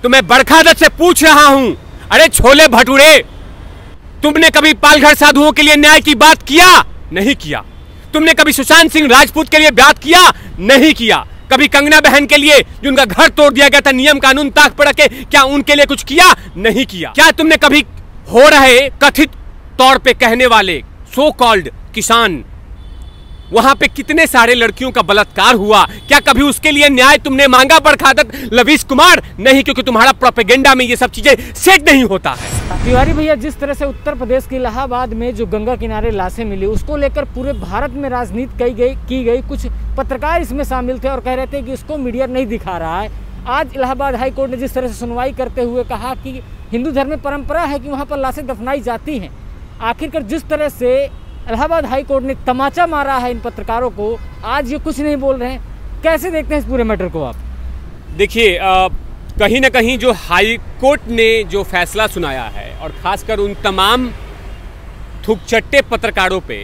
तो मैं बरखा दत्त से पूछ रहा हूं, अरे छोले भटूरे, तुमने कभी पालघर साधुओं के लिए न्याय की बात किया? नहीं किया। तुमने कभी सुशांत सिंह राजपूत के लिए बात किया? नहीं किया। कभी कंगना बहन के लिए, जिनका घर तोड़ दिया गया था नियम कानून ताक पड़ा के, क्या उनके लिए कुछ किया? नहीं किया। क्या तुमने कभी हो रहे कथित तौर पे कहने वाले सो कॉल्ड किसान, वहां पे कितने सारे लड़कियों का बलात्कार हुआ, क्या कभी उसके लिए न्याय तुमने मांगा बरखा दत्त, लवीश कुमार? नहीं, क्योंकि तुम्हारा प्रोपेगेंडा में ये सब चीजें सेट नहीं होता है। तिवारी भैया, जिस तरह से उत्तर प्रदेश के इलाहाबाद में जो गंगा किनारे लाशें मिली, उसको लेकर पूरे भारत में राजनीति की गई। कुछ पत्रकार इसमें शामिल थे और कह रहे थे कि इसको मीडिया नहीं दिखा रहा है। आज इलाहाबाद हाई कोर्ट ने जिस तरह से सुनवाई करते हुए कहा कि हिंदू धर्म में परंपरा है कि वहाँ पर लाशें दफनाई जाती हैं। आखिरकार जिस तरह से इलाहाबाद हाई कोर्ट ने तमाचा मारा है इन पत्रकारों को, आज ये कुछ नहीं बोल रहे हैं, कैसे देखते हैं इस पूरे मैटर को आप? देखिए, कहीं ना कहीं जो हाई कोर्ट ने जो फैसला सुनाया है और खासकर उन तमाम थुकचट्टे पत्रकारों पे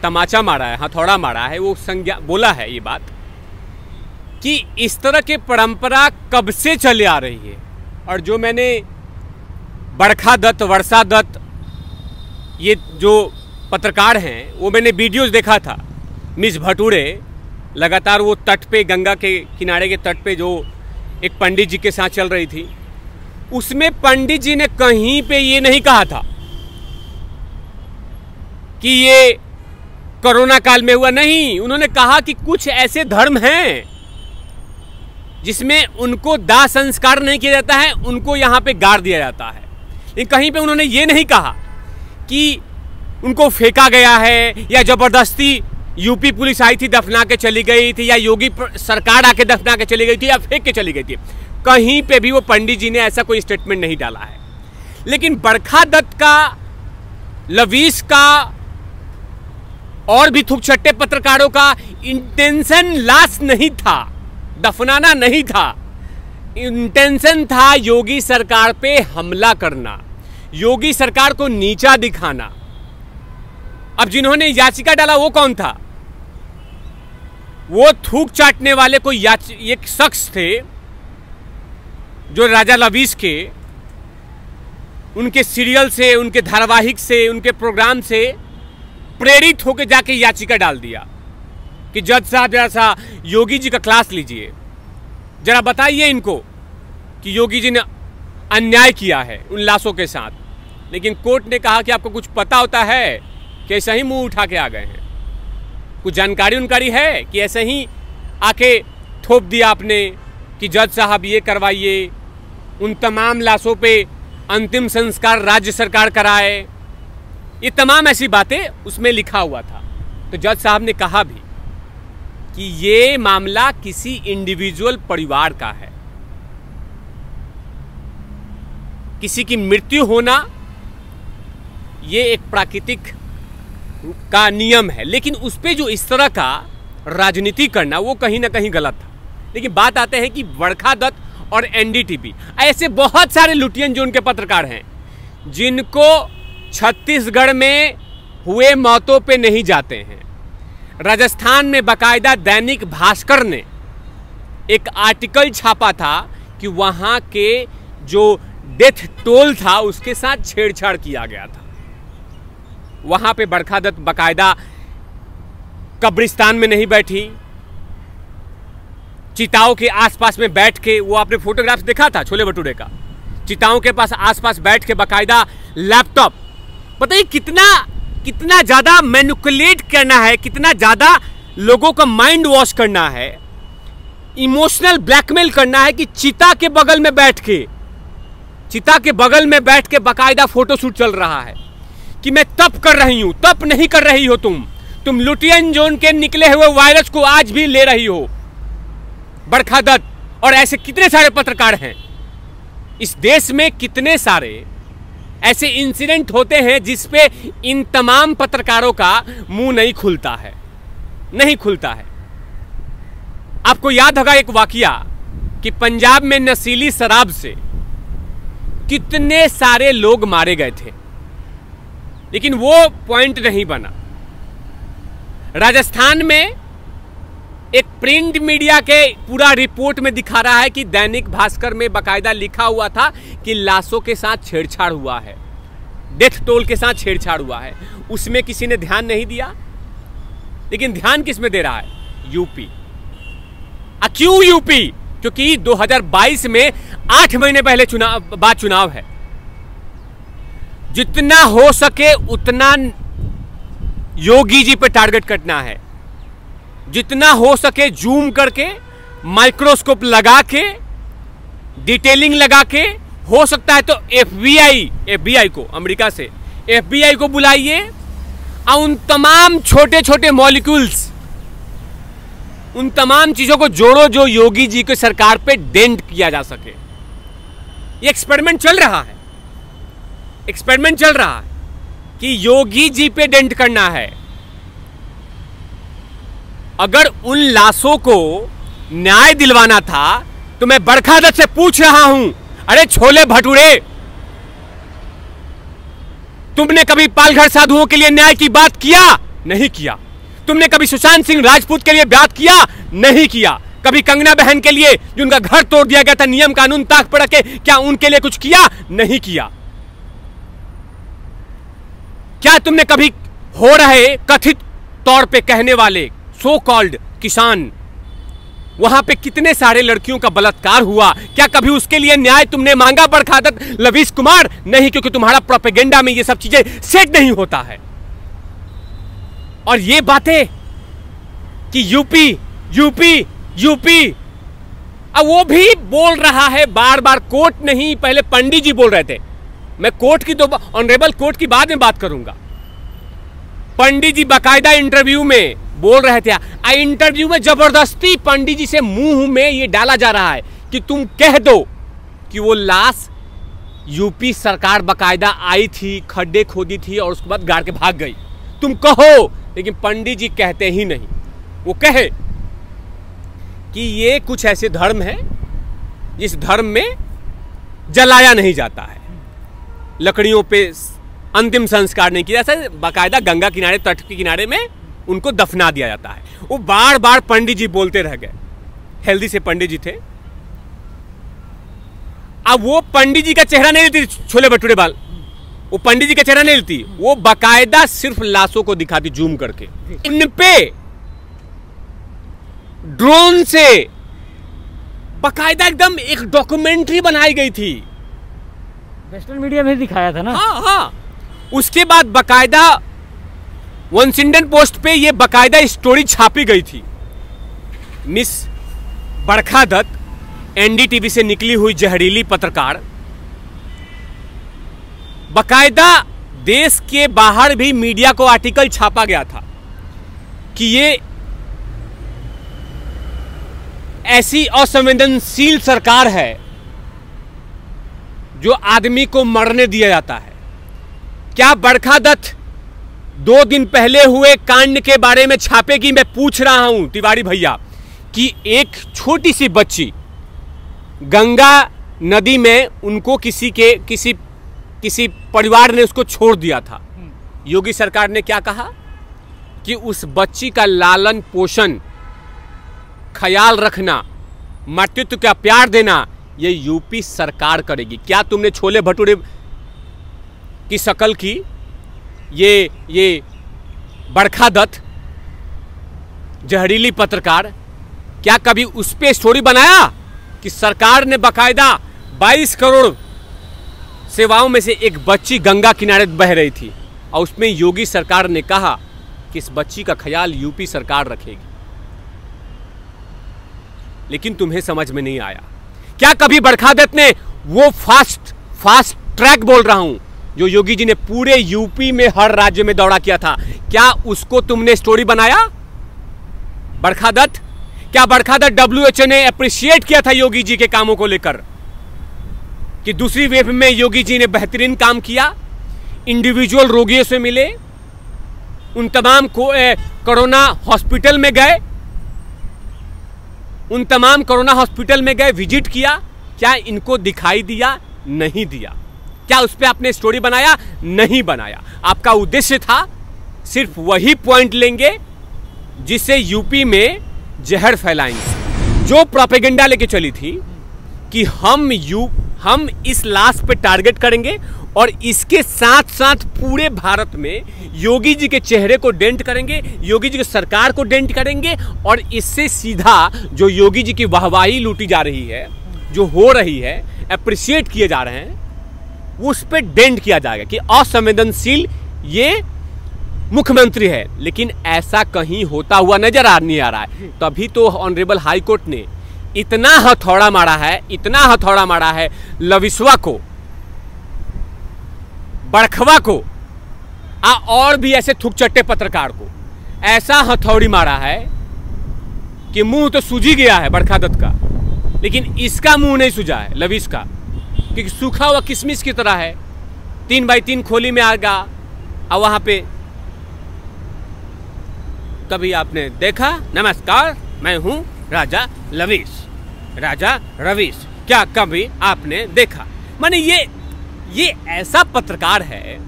तमाचा मारा है, हथौड़ा मारा है, वो संज्ञा बोला है ये बात कि इस तरह के परंपरा कब से चले आ रही है। और जो मैंने बरखा दत्त, वर्षा दत्त, ये जो पत्रकार हैं, वो मैंने वीडियोस देखा था। मिस भटूरे लगातार वो तट पे, गंगा के किनारे के तट पे जो एक पंडित जी के साथ चल रही थी, उसमें पंडित जी ने कहीं पे ये नहीं कहा था कि ये कोरोना काल में हुआ। नहीं, उन्होंने कहा कि कुछ ऐसे धर्म हैं जिसमें उनको दाह संस्कार नहीं किया जाता है, उनको यहाँ पे गाड़ दिया जाता है। लेकिन कहीं पे उन्होंने ये नहीं कहा कि उनको फेंका गया है या जबरदस्ती यूपी पुलिस आई थी दफना के चली गई थी, या योगी सरकार आके दफना के चली गई थी, या फेंक के चली गई थी। कहीं पे भी वो पंडित जी ने ऐसा कोई स्टेटमेंट नहीं डाला है। लेकिन बरखा दत्त का, लवीश का और भी थुकछट्टे पत्रकारों का इंटेंशन लाश नहीं था, दफनाना नहीं था। इंटेंशन था योगी सरकार पे हमला करना, योगी सरकार को नीचा दिखाना। अब जिन्होंने याचिका डाला वो कौन था? वो थूक चाटने वाले कोई एक शख्स थे जो राजा लवीश के, उनके सीरियल से, उनके धारावाहिक से, उनके प्रोग्राम से प्रेरित होकर जाके याचिका डाल दिया कि जज साहब जरा सा योगी जी का क्लास लीजिए, जरा बताइए इनको कि योगी जी ने अन्याय किया है उन लाशों के साथ। लेकिन कोर्ट ने कहा कि आपको कुछ पता होता है कि ऐसा ही मुंह उठा के आ गए हैं? कुछ जानकारी है कि ऐसे ही आके थोप दिया आपने कि जज साहब ये करवाइए, उन तमाम लाशों पे अंतिम संस्कार राज्य सरकार कराए? ये तमाम ऐसी बातें उसमें लिखा हुआ था। तो जज साहब ने कहा भी कि ये मामला किसी इंडिविजुअल परिवार का है, किसी की मृत्यु होना ये एक प्राकृतिक का नियम है, लेकिन उस पे जो इस तरह का राजनीति करना वो कहीं ना कहीं गलत था। लेकिन बात आते हैं कि बरखा दत्त और एनडीटीवी, ऐसे बहुत सारे लुटियन जो उनके पत्रकार हैं जिनको छत्तीसगढ़ में हुए मौतों पे नहीं जाते हैं। राजस्थान में बाकायदा दैनिक भास्कर ने एक आर्टिकल छापा था कि वहां के जो डेथ टोल था उसके साथ छेड़छाड़ किया गया था। वहां पे बरखा दत्त बाकायदा कब्रिस्तान में नहीं बैठी, चिताओं के आसपास में बैठ के, वो आपने फोटोग्राफ्स देखा था छोले भटूरे का, चिताओं के पास आसपास बैठ के बाकायदा लैपटॉप, पता ही कितना ज्यादा मैनिपुलेट करना है, कितना ज्यादा लोगों का माइंड वॉश करना है, इमोशनल ब्लैकमेल करना है कि चिता के बगल में बैठ के बाकायदा फोटोशूट चल रहा है कि मैं तप कर रही हूं। तप नहीं कर रही हो तुम लुटियन जोन के निकले हुए वायरस को आज भी ले रही हो, बरखा दत्त। और ऐसे कितने सारे पत्रकार हैं इस देश में, कितने सारे ऐसे इंसिडेंट होते हैं जिस पे इन तमाम पत्रकारों का मुंह नहीं खुलता है। आपको याद होगा एक वाकया कि पंजाब में नशीली शराब से कितने सारे लोग मारे गए थे, लेकिन वो पॉइंट नहीं बना। राजस्थान में एक प्रिंट मीडिया के पूरा रिपोर्ट में दिखा रहा है कि दैनिक भास्कर में बाकायदा लिखा हुआ था कि लाशों के साथ छेड़छाड़ हुआ है, डेथ टोल के साथ छेड़छाड़ हुआ है। उसमें किसी ने ध्यान नहीं दिया। लेकिन ध्यान किस में दे रहा है? यूपी। क्यों यूपी? क्योंकि 2022 में 8 महीने पहले चुनाव है। जितना हो सके उतना योगी जी पे टारगेट करना है, जितना हो सके जूम करके, माइक्रोस्कोप लगा के, डिटेलिंग लगा के, हो सकता है तो एफबीआई को, अमेरिका से एफबीआई को बुलाइए और उन तमाम छोटे छोटे मॉलिक्यूल्स, उन तमाम चीजों को जोड़ो जो योगी जी के सरकार पे डेंट किया जा सके। ये एक्सपेरिमेंट चल रहा है, एक्सपेरिमेंट चल रहा है कि योगी जी पे डेंट करना है। अगर उन लाशों को न्याय दिलवाना था तो मैं बरखा दत्त से पूछ रहा हूं, अरे छोले भटूरे, तुमने कभी पालघर साधुओं के लिए न्याय की बात किया? नहीं किया। तुमने कभी सुशांत सिंह राजपूत के लिए बात किया? नहीं किया। कभी कंगना बहन के लिए, जिनका घर तोड़ दिया गया था नियम कानून ताक पड़ा के, क्या उनके लिए कुछ किया? नहीं किया। क्या तुमने कभी हो रहे कथित तौर पे कहने वाले सो कॉल्ड किसान, वहां पे कितने सारे लड़कियों का बलात्कार हुआ, क्या कभी उसके लिए न्याय तुमने मांगा? बरखा दत्त, लवीश कुमार? नहीं, क्योंकि तुम्हारा प्रोपेगेंडा में ये सब चीजें सेट नहीं होता है। और ये बातें कि यूपी यूपी यूपी, अब वो भी बोल रहा है बार बार, कोर्ट नहीं, पहले पंडित जी बोल रहे थे। मैं कोर्ट की तो ऑनरेबल कोर्ट की बाद में बात करूंगा। पंडित जी बाकायदा इंटरव्यू में बोल रहे थे। इंटरव्यू में जबरदस्ती पंडित जी से मुंह में ये डाला जा रहा है कि तुम कह दो कि वो लाश यूपी सरकार बाकायदा आई थी, खड्डे खोदी थी और उसके बाद गाड़ के भाग गई, तुम कहो। लेकिन पंडित जी कहते ही नहीं। वो कहे कि ये कुछ ऐसे धर्म है जिस धर्म में जलाया नहीं जाता है, लकड़ियों पे अंतिम संस्कार नहीं किया जाता, बाकायदा गंगा किनारे, तट के किनारे में उनको दफना दिया जाता है। वो बार बार पंडित जी बोलते रह गए। हेल्दी से पंडित जी थे। अब वो पंडित जी का चेहरा नहीं लेती छोले भटूरे बाल, वो पंडित जी का चेहरा नहीं लेती, वो बाकायदा सिर्फ लाशों को दिखाती जूम करके। इन पे ड्रोन से बाकायदा एकदम एक डॉक्यूमेंट्री बनाई गई थी, वेस्टर्न मीडिया में दिखाया था ना। हाँ। उसके बाद बाकायदा वंशिंडन पोस्ट पे ये बाकायदा स्टोरी छापी गई थी। मिस बरखा दत्त एनडीटीवी से निकली हुई जहरीली पत्रकार, बाकायदा देश के बाहर भी मीडिया को आर्टिकल छापा गया था कि ये ऐसी असंवेदनशील सरकार है जो आदमी को मरने दिया जाता है। क्या बरखा दत्त 2 दिन पहले हुए कांड के बारे में छापेगी? मैं पूछ रहा हूं तिवारी भैया कि एक छोटी सी बच्ची गंगा नदी में, उनको किसी परिवार ने उसको छोड़ दिया था। योगी सरकार ने क्या कहा कि उस बच्ची का लालन पोषण, ख्याल रखना, मातृत्व का प्यार देना ये यूपी सरकार करेगी। क्या तुमने छोले भटूरे की शक्ल की ये बरखा दत्त जहरीली पत्रकार, क्या कभी उस पे स्टोरी बनाया कि सरकार ने बाकायदा 22 करोड़ सेवाओं में से एक बच्ची गंगा किनारे बह रही थी और उसमें योगी सरकार ने कहा कि इस बच्ची का ख्याल यूपी सरकार रखेगी? लेकिन तुम्हें समझ में नहीं आया। क्या कभी बरखा दत्त ने वो फास्ट ट्रैक बोल रहा हूं जो योगी जी ने पूरे यूपी में हर राज्य में दौड़ा किया था, क्या उसको तुमने स्टोरी बनाया? बरखा दत्त, क्या बरखा दत्त WHO ने अप्रिशिएट किया था योगी जी के कामों को लेकर कि दूसरी वेव में योगी जी ने बेहतरीन काम किया, इंडिविजुअल रोगियों से मिले, उन तमाम को कोरोना हॉस्पिटल में गए, उन तमाम कोरोना हॉस्पिटल में गए, विजिट किया? क्या इनको दिखाई दिया? नहीं दिया। क्या उस पर आपने स्टोरी बनाया? नहीं बनाया। आपका उद्देश्य था सिर्फ वही पॉइंट लेंगे जिससे यूपी में जहर फैलाएंगे। जो प्रोपेगेंडा लेके चली थी कि हम इस लाश पे टारगेट करेंगे और इसके साथ साथ पूरे भारत में योगी जी के चेहरे को डेंट करेंगे, योगी जी की सरकार को डेंट करेंगे और इससे सीधा जो योगी जी की वाहवाही लूटी जा रही है, जो हो रही है, अप्रिशिएट किए जा रहे हैं, उस पर डेंट किया जाएगा कि असंवेदनशील ये मुख्यमंत्री है। लेकिन ऐसा कहीं होता हुआ नजर नहीं आ रहा है। तभी तो ऑनरेबल हाई कोर्ट ने इतना हथौड़ा मारा है लविश्वा को, बड़खवा को और भी ऐसे थुकचट्टे पत्रकार को ऐसा हथौड़ी मारा है कि मुंह तो सूज ही गया है बड़खा दत्त का, लेकिन इसका मुंह नहीं सूझा है लविश का, क्योंकि सूखा हुआ किशमिश की तरह है। 3x3 खोली में आ गया और वहां पे कभी आपने देखा, नमस्कार मैं हूं राजा रवीश, क्या कभी आपने देखा? माने ये ऐसा पत्रकार है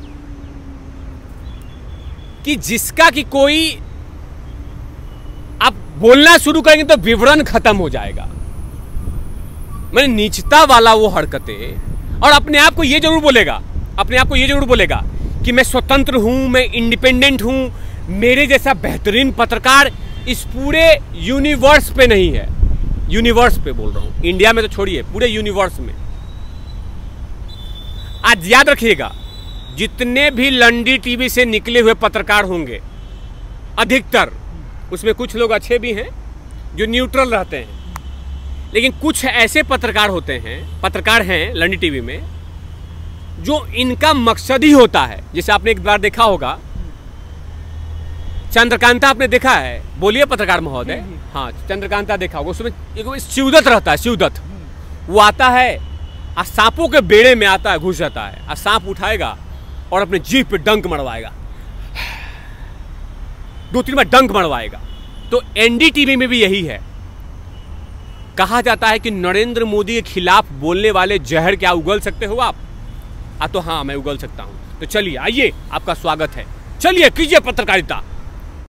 कि जिसका कि कोई आप बोलना शुरू करेंगे तो विवरण खत्म हो जाएगा। मैंने नीचता वाला वो हरकतें, और अपने आप को ये जरूर बोलेगा कि मैं स्वतंत्र हूं, मैं इंडिपेंडेंट हूं, मेरे जैसा बेहतरीन पत्रकार इस पूरे यूनिवर्स पे नहीं है। यूनिवर्स पे बोल रहा हूं, इंडिया में तो छोड़िए, पूरे यूनिवर्स में। आज याद रखिएगा, जितने भी लंडी टीवी से निकले हुए पत्रकार होंगे, अधिकतर उसमें कुछ लोग अच्छे भी हैं जो न्यूट्रल रहते हैं, लेकिन कुछ ऐसे पत्रकार हैं लंडी टीवी में जो इनका मकसद ही होता है। जैसे आपने एक बार देखा होगा चंद्रकांता, आपने देखा है? बोलिए पत्रकार महोदय। हाँ, चंद्रकांता देखा होगा। उसमें एक शिवदत्त रहता है, शिवदत्त। वो आता है और सांपों के बेड़े में आता है, घुस जाता है और सांप उठाएगा और अपने जीभ पे डंक मरवाएगा, 2-3 बार डंक मरवाएगा। तो एनडीटीवी में भी यही है। कहा जाता है कि नरेंद्र मोदी के खिलाफ बोलने वाले जहर क्या उगल सकते हो आप? तो हाँ, मैं उगल सकता हूं। तो चलिए, आइए, आपका स्वागत है। चलिए, कीजिए पत्रकारिता।